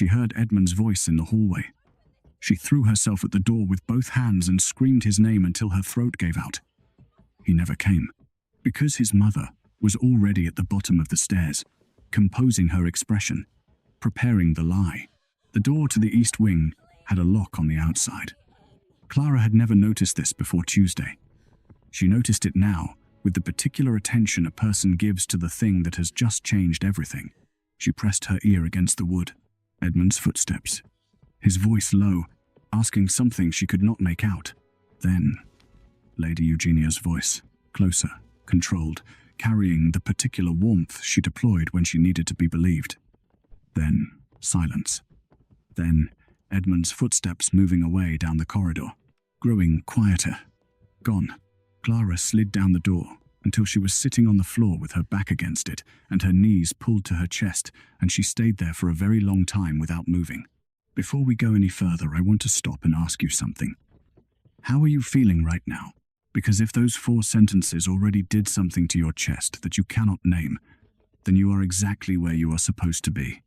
She heard Edmund's voice in the hallway. She threw herself at the door with both hands and screamed his name until her throat gave out. He never came, because his mother was already at the bottom of the stairs, composing her expression, preparing the lie. The door to the east wing had a lock on the outside. Clara had never noticed this before Tuesday. She noticed it now, with the particular attention a person gives to the thing that has just changed everything. She pressed her ear against the wood. Edmund's footsteps. His voice low, asking something she could not make out. Then, Lady Eugenia's voice, closer, controlled, carrying the particular warmth she deployed when she needed to be believed. Then, silence. Then, Edmund's footsteps moving away down the corridor, growing quieter. Gone. Clara slid down the door until she was sitting on the floor with her back against it and her knees pulled to her chest, and she stayed there for a very long time without moving. Before we go any further, I want to stop and ask you something. How are you feeling right now? Because if those 4 sentences already did something to your chest that you cannot name, then you are exactly where you are supposed to be.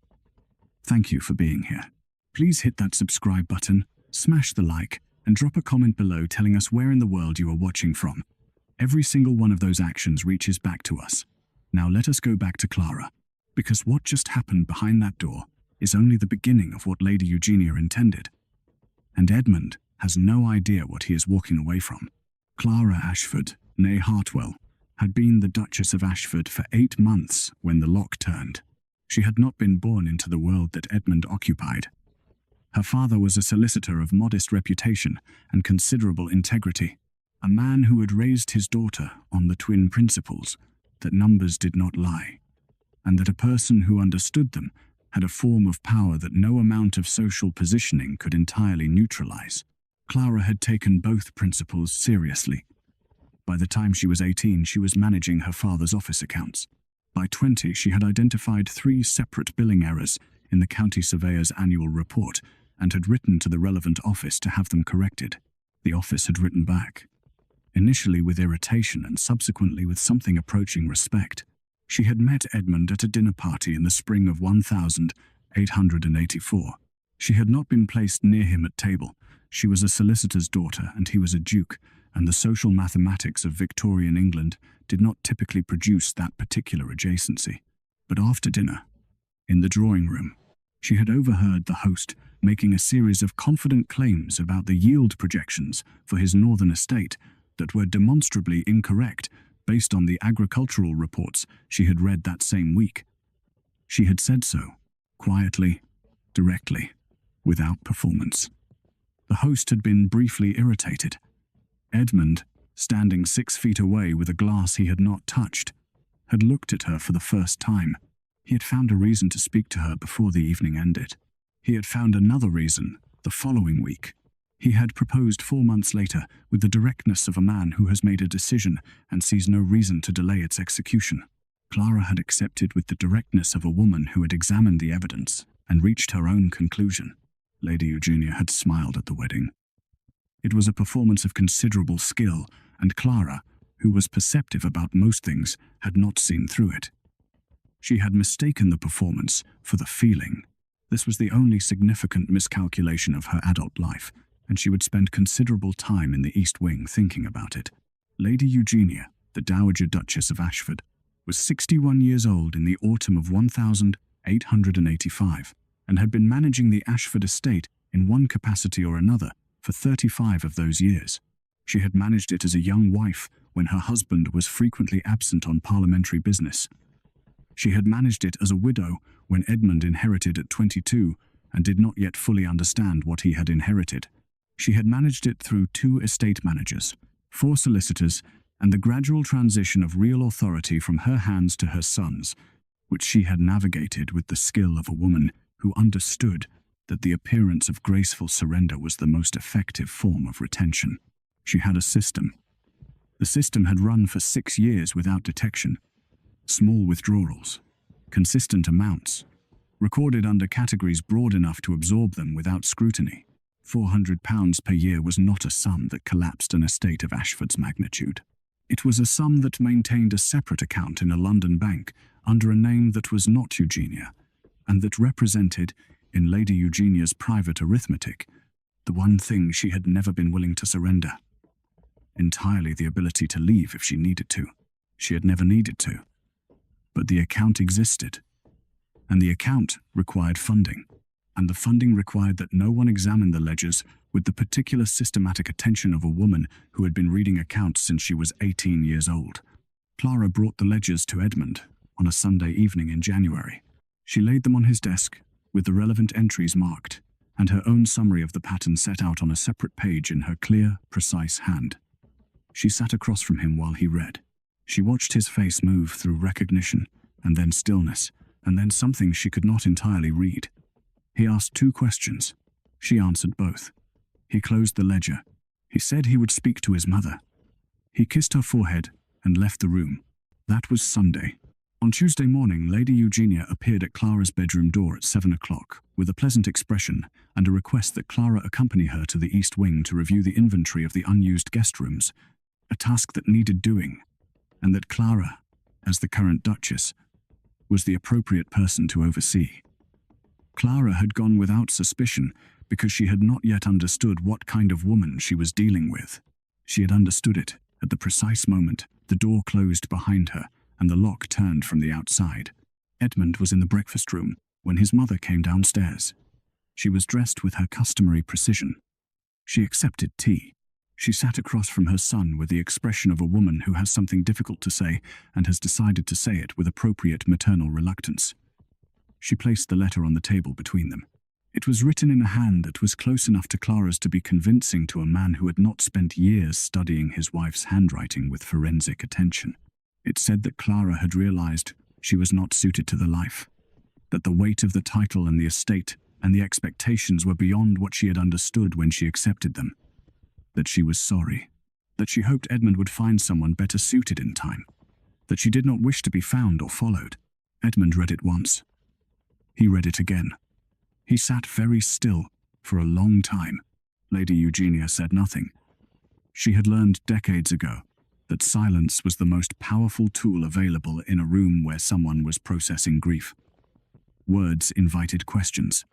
Thank you for being here. Please hit that subscribe button, smash the like, and drop a comment below telling us where in the world you are watching from. Every single one of those actions reaches back to us. Now let us go back to Clara, because what just happened behind that door is only the beginning of what Lady Eugenia intended. And Edmund has no idea what he is walking away from. Clara Ashford, née Hartwell, had been the Duchess of Ashford for 8 months when the lock turned. She had not been born into the world that Edmund occupied. Her father was a solicitor of modest reputation and considerable integrity, a man who had raised his daughter on the twin principles that numbers did not lie, and that a person who understood them had a form of power that no amount of social positioning could entirely neutralize. Clara had taken both principles seriously. By the time she was 18, she was managing her father's office accounts. By 20, she had identified 3 separate billing errors in the county surveyor's annual report and had written to the relevant office to have them corrected. The office had written back, initially with irritation and subsequently with something approaching respect. She had met Edmund at a dinner party in the spring of 1884. She had not been placed near him at table. She was a solicitor's daughter and he was a duke, and the social mathematics of Victorian England did not typically produce that particular adjacency. But after dinner, in the drawing room, she had overheard the host making a series of confident claims about the yield projections for his northern estate that were demonstrably incorrect based on the agricultural reports she had read that same week. She had said so, quietly, directly, without performance. The host had been briefly irritated. Edmund, standing 6 feet away with a glass he had not touched, had looked at her for the first time. He had found a reason to speak to her before the evening ended. He had found another reason the following week. He had proposed 4 months later with the directness of a man who has made a decision and sees no reason to delay its execution. Clara had accepted with the directness of a woman who had examined the evidence and reached her own conclusion. Lady Eugenia had smiled at the wedding. It was a performance of considerable skill, and Clara, who was perceptive about most things, had not seen through it. She had mistaken the performance for the feeling. This was the only significant miscalculation of her adult life, and she would spend considerable time in the East Wing thinking about it. Lady Eugenia, the Dowager Duchess of Ashford, was 61 years old in the autumn of 1885, and had been managing the Ashford estate in one capacity or another for 35 of those years. She had managed it as a young wife when her husband was frequently absent on parliamentary business. She had managed it as a widow when Edmund inherited at 22 and did not yet fully understand what he had inherited. She had managed it through 2 estate managers, 4 solicitors, and the gradual transition of real authority from her hands to her sons, which she had navigated with the skill of a woman who understood that the appearance of graceful surrender was the most effective form of retention. She had a system. The system had run for 6 years without detection. Small withdrawals, consistent amounts, recorded under categories broad enough to absorb them without scrutiny. £400 per year was not a sum that collapsed an estate of Ashford's magnitude. It was a sum that maintained a separate account in a London bank under a name that was not Eugenia, and that represented, in Lady Eugenia's private arithmetic, the one thing she had never been willing to surrender. Entirely the ability to leave if she needed to. She had never needed to. But the account existed. And the account required funding. And the funding required that no one examine the ledgers with the particular systematic attention of a woman who had been reading accounts since she was 18 years old. Clara brought the ledgers to Edmund on a Sunday evening in January. She laid them on his desk, with the relevant entries marked, and her own summary of the pattern set out on a separate page in her clear, precise hand. She sat across from him while he read. She watched his face move through recognition, and then stillness, and then something she could not entirely read. He asked 2 questions. She answered both. He closed the ledger. He said he would speak to his mother. He kissed her forehead and left the room. That was Sunday. On Tuesday morning, Lady Eugenia appeared at Clara's bedroom door at 7 o'clock, with a pleasant expression and a request that Clara accompany her to the East Wing to review the inventory of the unused guest rooms, a task that needed doing, and that Clara, as the current Duchess, was the appropriate person to oversee. Clara had gone without suspicion because she had not yet understood what kind of woman she was dealing with. She had understood it at the precise moment the door closed behind her and the lock turned from the outside. Edmund was in the breakfast room when his mother came downstairs. She was dressed with her customary precision. She accepted tea. She sat across from her son with the expression of a woman who has something difficult to say and has decided to say it with appropriate maternal reluctance. She placed the letter on the table between them. It was written in a hand that was close enough to Clara's to be convincing to a man who had not spent years studying his wife's handwriting with forensic attention. It said that Clara had realized she was not suited to the life, that the weight of the title and the estate and the expectations were beyond what she had understood when she accepted them, that she was sorry, that she hoped Edmund would find someone better suited in time, that she did not wish to be found or followed. Edmund read it once. He read it again. He sat very still for a long time. Lady Eugenia said nothing. She had learned decades ago that silence was the most powerful tool available in a room where someone was processing grief. Words invited questions.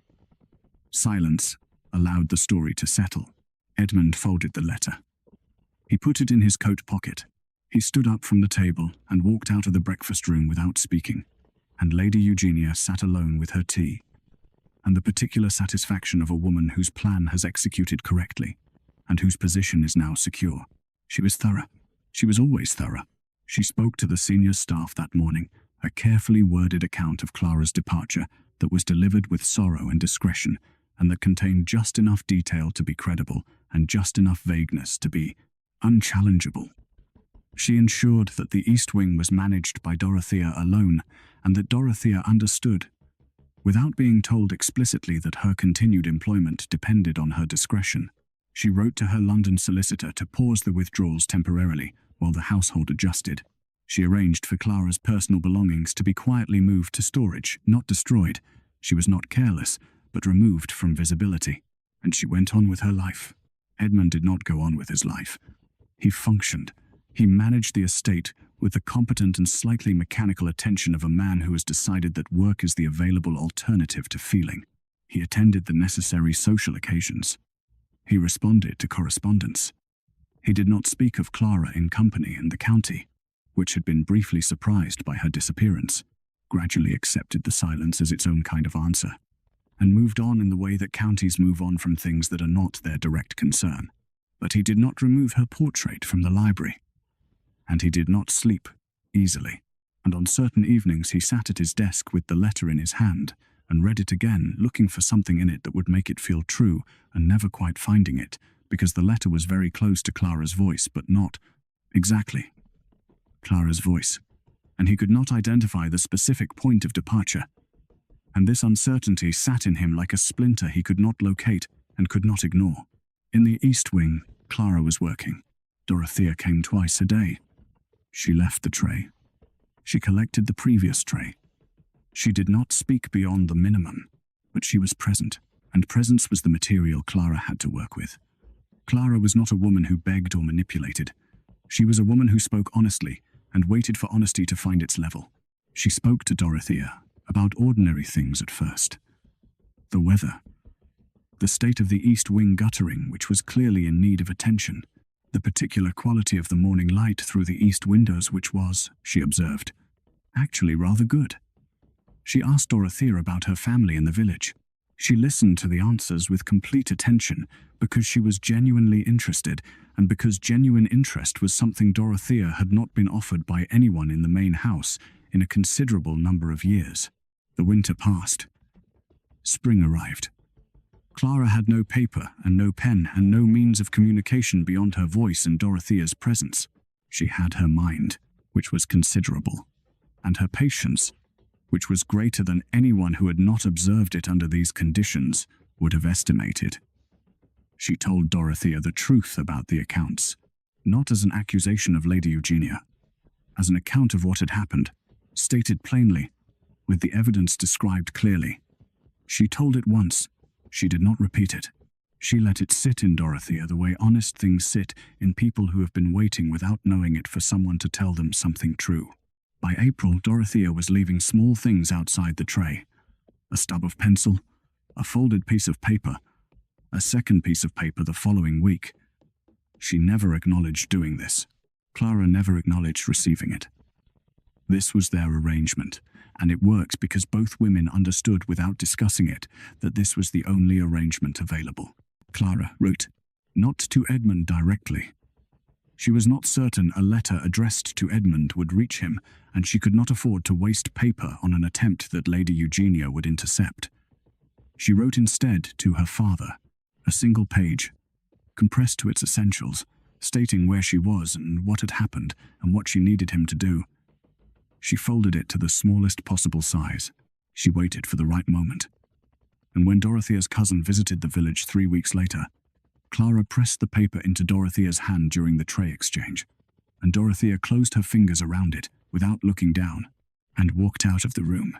Silence allowed the story to settle. Edmund folded the letter. He put it in his coat pocket. He stood up from the table and walked out of the breakfast room without speaking, and Lady Eugenia sat alone with her tea, and the particular satisfaction of a woman whose plan has executed correctly, and whose position is now secure. She was thorough. She was always thorough. She spoke to the senior staff that morning, a carefully worded account of Clara's departure that was delivered with sorrow and discretion, and that contained just enough detail to be credible and just enough vagueness to be unchallengeable. She ensured that the East Wing was managed by Dorothea alone, and that Dorothea understood, without being told explicitly that her continued employment depended on her discretion. She wrote to her London solicitor to pause the withdrawals temporarily while the household adjusted. She arranged for Clara's personal belongings to be quietly moved to storage, not destroyed. She was not careless, but removed from visibility, and she went on with her life. Edmund did not go on with his life. He functioned. He managed the estate with the competent and slightly mechanical attention of a man who has decided that work is the available alternative to feeling. He attended the necessary social occasions. He responded to correspondence. He did not speak of Clara in company, and the county, which had been briefly surprised by her disappearance, gradually accepted the silence as its own kind of answer, and moved on in the way that counties move on from things that are not their direct concern. But he did not remove her portrait from the library, and he did not sleep easily, and on certain evenings he sat at his desk with the letter in his hand and read it again, looking for something in it that would make it feel true, and never quite finding it, because the letter was very close to Clara's voice, but not exactly Clara's voice, and he could not identify the specific point of departure. And this uncertainty sat in him like a splinter he could not locate and could not ignore. In the East Wing, Clara was working. Dorothea came twice a day. She left the tray. She collected the previous tray. She did not speak beyond the minimum, but she was present, and presence was the material Clara had to work with. Clara was not a woman who begged or manipulated. She was a woman who spoke honestly and waited for honesty to find its level. She spoke to Dorothea about ordinary things at first. The weather. The state of the east wing guttering, which was clearly in need of attention. The particular quality of the morning light through the east windows, which was, she observed, actually rather good. She asked Dorothea about her family in the village. She listened to the answers with complete attention because she was genuinely interested, and because genuine interest was something Dorothea had not been offered by anyone in the main house in a considerable number of years. The winter passed. Spring arrived. Clara had no paper and no pen and no means of communication beyond her voice and Dorothea's presence. She had her mind, which was considerable, and her patience, which was greater than anyone who had not observed it under these conditions would have estimated. She told Dorothea the truth about the accounts, not as an accusation of Lady Eugenia, as an account of what had happened, stated plainly, with the evidence described clearly. She told it once. She did not repeat it. She let it sit in Dorothea the way honest things sit in people who have been waiting without knowing it for someone to tell them something true. By April, Dorothea was leaving small things outside the tray. A stub of pencil, a folded piece of paper, a second piece of paper the following week. She never acknowledged doing this. Clara never acknowledged receiving it. This was their arrangement, and it worked because both women understood without discussing it that this was the only arrangement available. Clara wrote, not to Edmund directly. She was not certain a letter addressed to Edmund would reach him, and she could not afford to waste paper on an attempt that Lady Eugenia would intercept. She wrote instead to her father, a single page, compressed to its essentials, stating where she was and what had happened and what she needed him to do. She folded it to the smallest possible size. She waited for the right moment. And when Dorothea's cousin visited the village 3 weeks later, Clara pressed the paper into Dorothea's hand during the tray exchange, and Dorothea closed her fingers around it without looking down, and walked out of the room.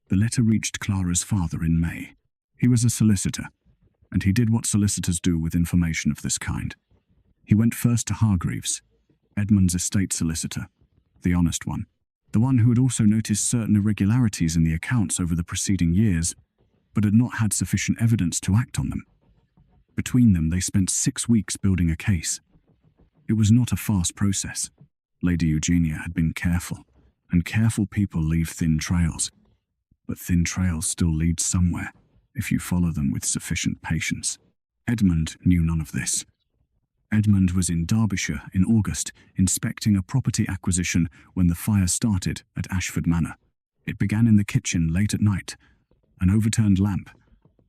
The letter reached Clara's father in May. He was a solicitor, and he did what solicitors do with information of this kind. He went first to Hargreaves, Edmund's estate solicitor, the honest one, the one who had also noticed certain irregularities in the accounts over the preceding years, but had not had sufficient evidence to act on them. Between them, they spent 6 weeks building a case. It was not a fast process. Lady Eugenia had been careful, and careful people leave thin trails. But thin trails still lead somewhere, if you follow them with sufficient patience. Edmund knew none of this. Edmund was in Derbyshire in August, inspecting a property acquisition when the fire started at Ashford Manor. It began in the kitchen late at night, an overturned lamp,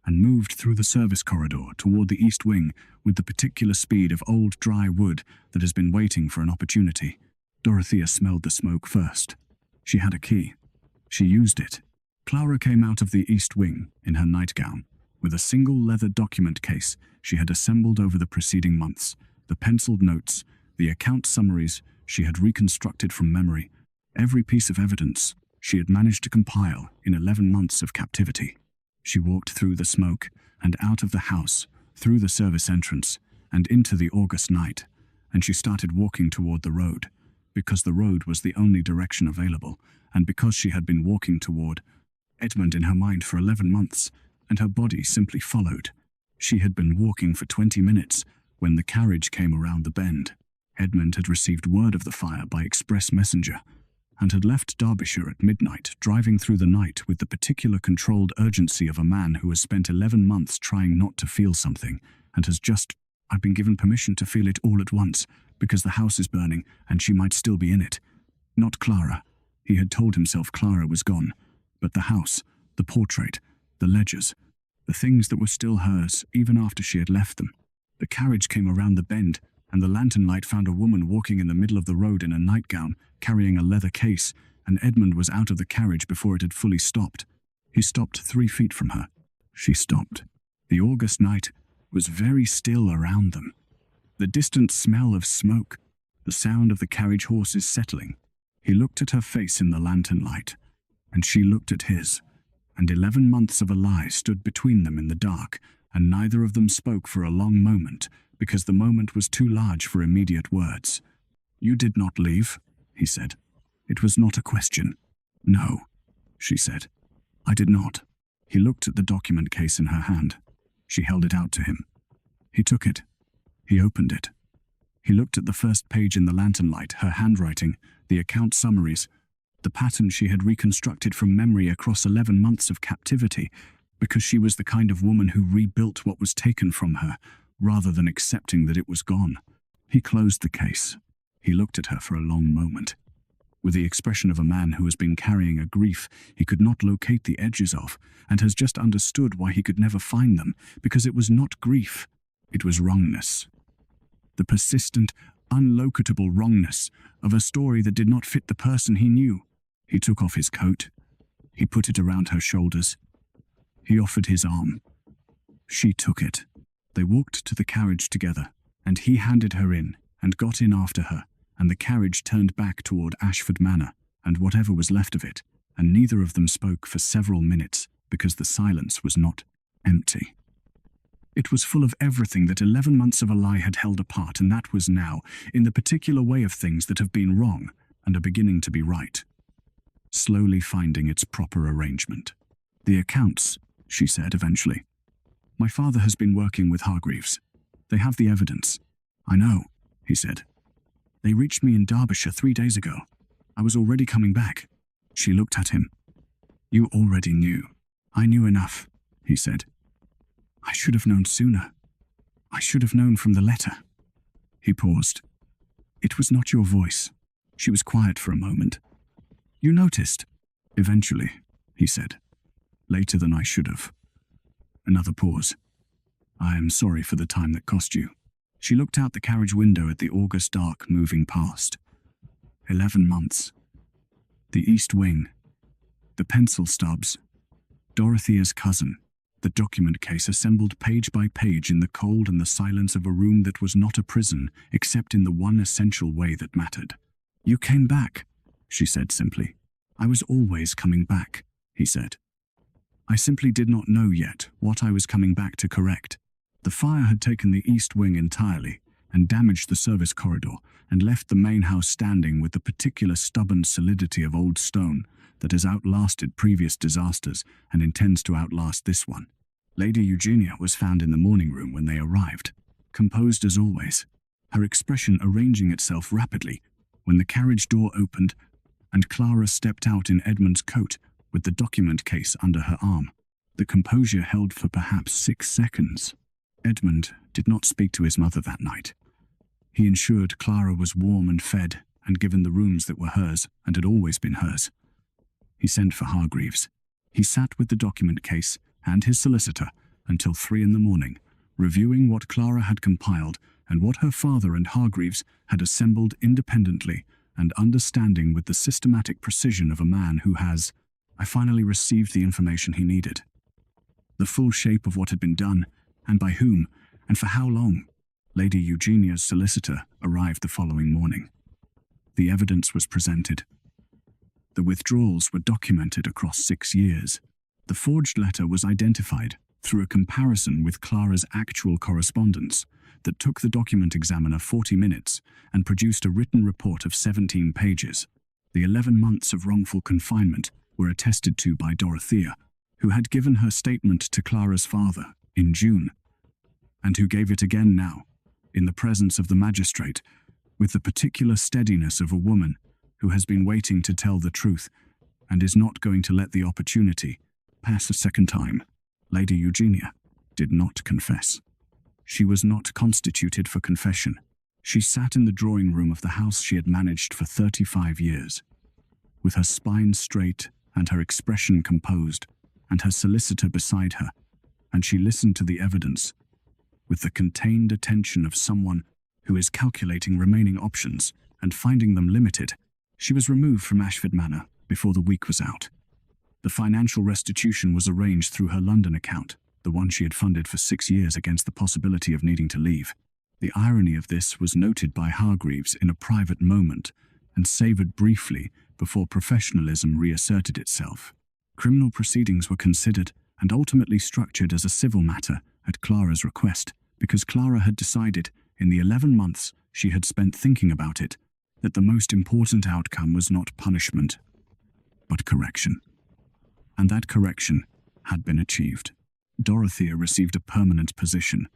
and moved through the service corridor toward the east wing with the particular speed of old dry wood that has been waiting for an opportunity. Dorothea smelled the smoke first. She had a key. She used it. Clara came out of the east wing in her nightgown, with a single leather document case she had assembled over the preceding months, the penciled notes, the account summaries she had reconstructed from memory, every piece of evidence she had managed to compile in 11 months of captivity. She walked through the smoke and out of the house, through the service entrance, and into the August night, and she started walking toward the road, because the road was the only direction available, and because she had been walking toward Edmund in her mind for 11 months, and her body simply followed. She had been walking for 20 minutes when the carriage came around the bend. Edmund had received word of the fire by express messenger, and had left Derbyshire at midnight, driving through the night with the particular controlled urgency of a man who has spent 11 months trying not to feel something, and has just, I've been given permission to feel it all at once, because the house is burning, and she might still be in it. Not Clara. He had told himself Clara was gone, but the house, the portrait, the ledgers, the things that were still hers, even after she had left them. The carriage came around the bend, and the lantern light found a woman walking in the middle of the road in a nightgown, carrying a leather case, and Edmund was out of the carriage before it had fully stopped. He stopped 3 feet from her. She stopped. The August night was very still around them. The distant smell of smoke, the sound of the carriage horses settling. He looked at her face in the lantern light, and she looked at his, and 11 months of a lie stood between them in the dark, and neither of them spoke for a long moment, because the moment was too large for immediate words. "You did not leave," he said. "It was not a question." "No," she said. "I did not." He looked at the document case in her hand. She held it out to him. He took it. He opened it. He looked at the first page in the lantern light, her handwriting, the account summaries, the pattern she had reconstructed from memory across 11 months of captivity, because she was the kind of woman who rebuilt what was taken from her, rather than accepting that it was gone. He closed the case. He looked at her for a long moment, with the expression of a man who has been carrying a grief he could not locate the edges of, and has just understood why he could never find them, because it was not grief, it was wrongness. The persistent, unlocatable wrongness of a story that did not fit the person he knew. He took off his coat. He put it around her shoulders. He offered his arm. She took it. They walked to the carriage together, and he handed her in and got in after her, and the carriage turned back toward Ashford Manor and whatever was left of it, and neither of them spoke for several minutes because the silence was not empty. It was full of everything that 11 months of a lie had held apart, and that was now, in the particular way of things that have been wrong and are beginning to be right, slowly finding its proper arrangement. "The accounts," she said eventually. "My father has been working with Hargreaves. They have the evidence." "I know," he said. "They reached me in Derbyshire 3 days ago. I was already coming back." She looked at him. "You already knew." "I knew enough," he said. "I should have known sooner. I should have known from the letter." He paused. "It was not your voice." She was quiet for a moment. "You noticed?" "Eventually," he said. "Later than I should have." Another pause. "I am sorry for the time that cost you." She looked out the carriage window at the August dark moving past. 11 months. The East Wing. The pencil stubs. Dorothea's cousin. The document case assembled page by page in the cold and the silence of a room that was not a prison, except in the one essential way that mattered. "You came back," she said simply. "I was always coming back," he said. "I simply did not know yet what I was coming back to correct." The fire had taken the East Wing entirely and damaged the service corridor and left the main house standing with the particular stubborn solidity of old stone that has outlasted previous disasters and intends to outlast this one. Lady Eugenia was found in the morning room when they arrived, composed as always, her expression arranging itself rapidly when the carriage door opened and Clara stepped out in Edmund's coat with the document case under her arm. The composure held for perhaps 6 seconds. Edmund did not speak to his mother that night. He ensured Clara was warm and fed and given the rooms that were hers and had always been hers. He sent for Hargreaves. He sat with the document case and his solicitor until 3 in the morning, reviewing what Clara had compiled and what her father and Hargreaves had assembled independently, and understanding with the systematic precision of a man who has, I finally received the information he needed. The full shape of what had been done, and by whom, and for how long. Lady Eugenia's solicitor arrived the following morning. The evidence was presented. The withdrawals were documented across 6 years. The forged letter was identified through a comparison with Clara's actual correspondence that took the document examiner 40 minutes and produced a written report of 17 pages. The 11 months of wrongful confinement were attested to by Dorothea, who had given her statement to Clara's father in June, and who gave it again now, in the presence of the magistrate, with the particular steadiness of a woman who has been waiting to tell the truth and is not going to let the opportunity pass a second time. Lady Eugenia did not confess. She was not constituted for confession. She sat in the drawing room of the house she had managed for 35 years, with her spine straight and her expression composed, and her solicitor beside her, and she listened to the evidence with the contained attention of someone who is calculating remaining options and finding them limited. She was removed from Ashford Manor before the week was out. The financial restitution was arranged through her London account, the one she had funded for 6 years against the possibility of needing to leave. The irony of this was noted by Hargreaves in a private moment and savoured briefly before professionalism reasserted itself. Criminal proceedings were considered and ultimately structured as a civil matter at Clara's request, because Clara had decided, in the 11 months she had spent thinking about it, that the most important outcome was not punishment, but correction. And that correction had been achieved. Dorothea received a permanent position,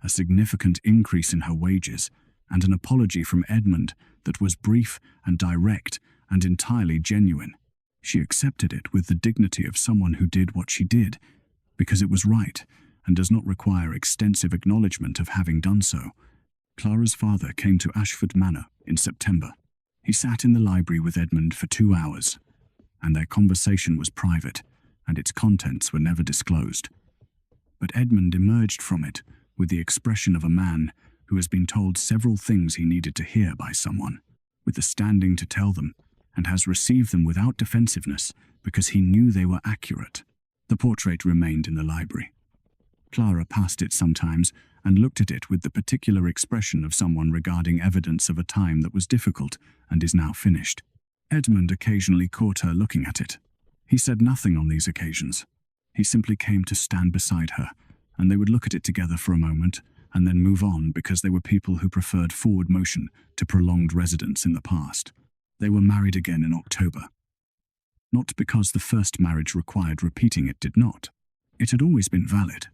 a significant increase in her wages, and an apology from Edmund that was brief and direct and entirely genuine. She accepted it with the dignity of someone who did what she did, because it was right and does not require extensive acknowledgement of having done so. Clara's father came to Ashford Manor in September. He sat in the library with Edmund for 2 hours, and their conversation was private, and its contents were never disclosed. But Edmund emerged from it with the expression of a man who has been told several things he needed to hear by someone, with the standing to tell them, and has received them without defensiveness because he knew they were accurate. The portrait remained in the library. Clara passed it sometimes and looked at it with the particular expression of someone regarding evidence of a time that was difficult and is now finished. Edmund occasionally caught her looking at it. He said nothing on these occasions. He simply came to stand beside her, and they would look at it together for a moment and then move on because they were people who preferred forward motion to prolonged residence in the past. They were married again in October. Not because the first marriage required repeating, it did not. It had always been valid.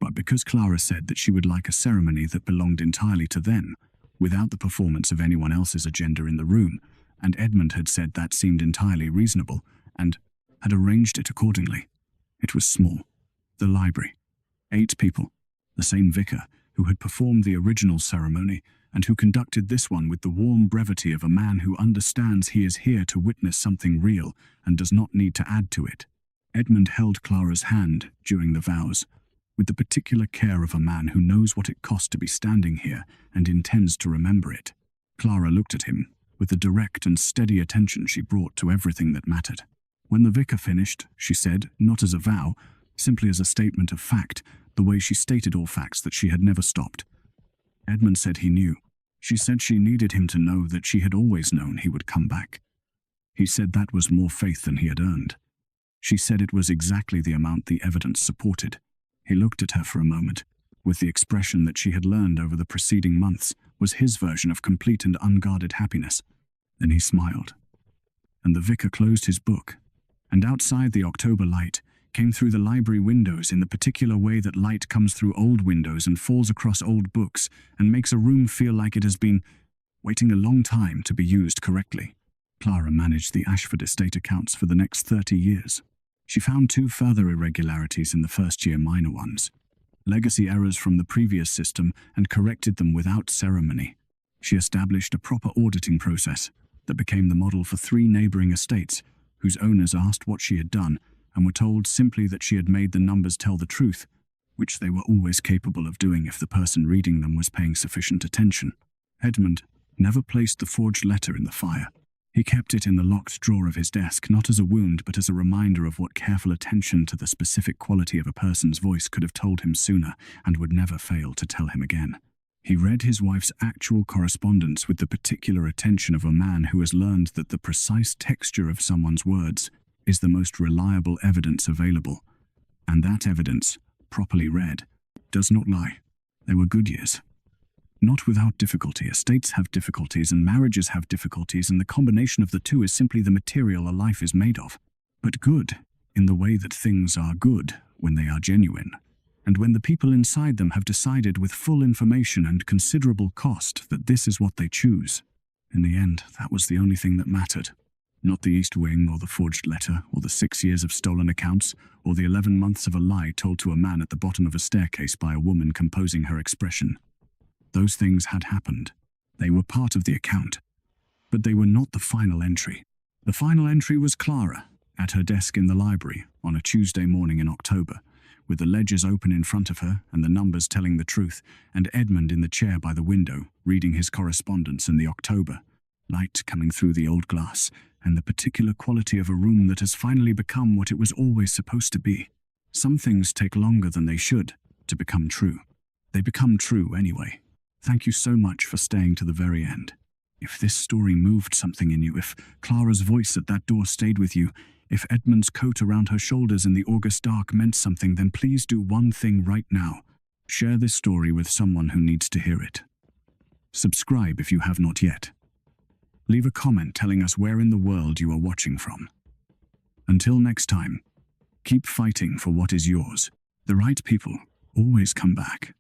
But because Clara said that she would like a ceremony that belonged entirely to them, without the performance of anyone else's agenda in the room, and Edmund had said that seemed entirely reasonable, and had arranged it accordingly. It was small. The library. 8 people. The same vicar who had performed the original ceremony and who conducted this one with the warm brevity of a man who understands he is here to witness something real and does not need to add to it. Edmund held Clara's hand during the vows, with the particular care of a man who knows what it cost to be standing here and intends to remember it. Clara looked at him with the direct and steady attention she brought to everything that mattered. When the vicar finished, she said, not as a vow, simply as a statement of fact, the way she stated all facts that she had never stopped. Edmund said he knew. She said she needed him to know that she had always known he would come back. He said that was more faith than he had earned. She said it was exactly the amount the evidence supported. He looked at her for a moment, with the expression that she had learned over the preceding months was his version of complete and unguarded happiness. Then he smiled. And the vicar closed his book, and outside the October light came through the library windows in the particular way that light comes through old windows and falls across old books and makes a room feel like it has been waiting a long time to be used correctly. Clara managed the Ashford estate accounts for the next 30 years. She found 2 further irregularities in the first year, minor ones. Legacy errors from the previous system, and corrected them without ceremony. She established a proper auditing process that became the model for 3 neighboring estates, whose owners asked what she had done and were told simply that she had made the numbers tell the truth, which they were always capable of doing if the person reading them was paying sufficient attention. Edmund never placed the forged letter in the fire. He kept it in the locked drawer of his desk, not as a wound, but as a reminder of what careful attention to the specific quality of a person's voice could have told him sooner and would never fail to tell him again. He read his wife's actual correspondence with the particular attention of a man who has learned that the precise texture of someone's words is the most reliable evidence available, and that evidence, properly read, does not lie. They were good years. Not without difficulty. Estates have difficulties and marriages have difficulties, and the combination of the two is simply the material a life is made of. But good, in the way that things are good when they are genuine, and when the people inside them have decided with full information and considerable cost that this is what they choose. In the end, that was the only thing that mattered. Not the East Wing, or the forged letter, or the 6 years of stolen accounts, or the 11 months of a lie told to a man at the bottom of a staircase by a woman composing her expression. Those things had happened. They were part of the account. But they were not the final entry. The final entry was Clara, at her desk in the library, on a Tuesday morning in October, with the ledgers open in front of her and the numbers telling the truth, and Edmund in the chair by the window, reading his correspondence in the October. Light coming through the old glass, and the particular quality of a room that has finally become what it was always supposed to be. Some things take longer than they should to become true. They become true anyway. Thank you so much for staying to the very end. If this story moved something in you, if Clara's voice at that door stayed with you, if Edmund's coat around her shoulders in the August dark meant something, then please do one thing right now. Share this story with someone who needs to hear it. Subscribe if you have not yet. Leave a comment telling us where in the world you are watching from. Until next time, Keep fighting for what is yours. The right people always come back.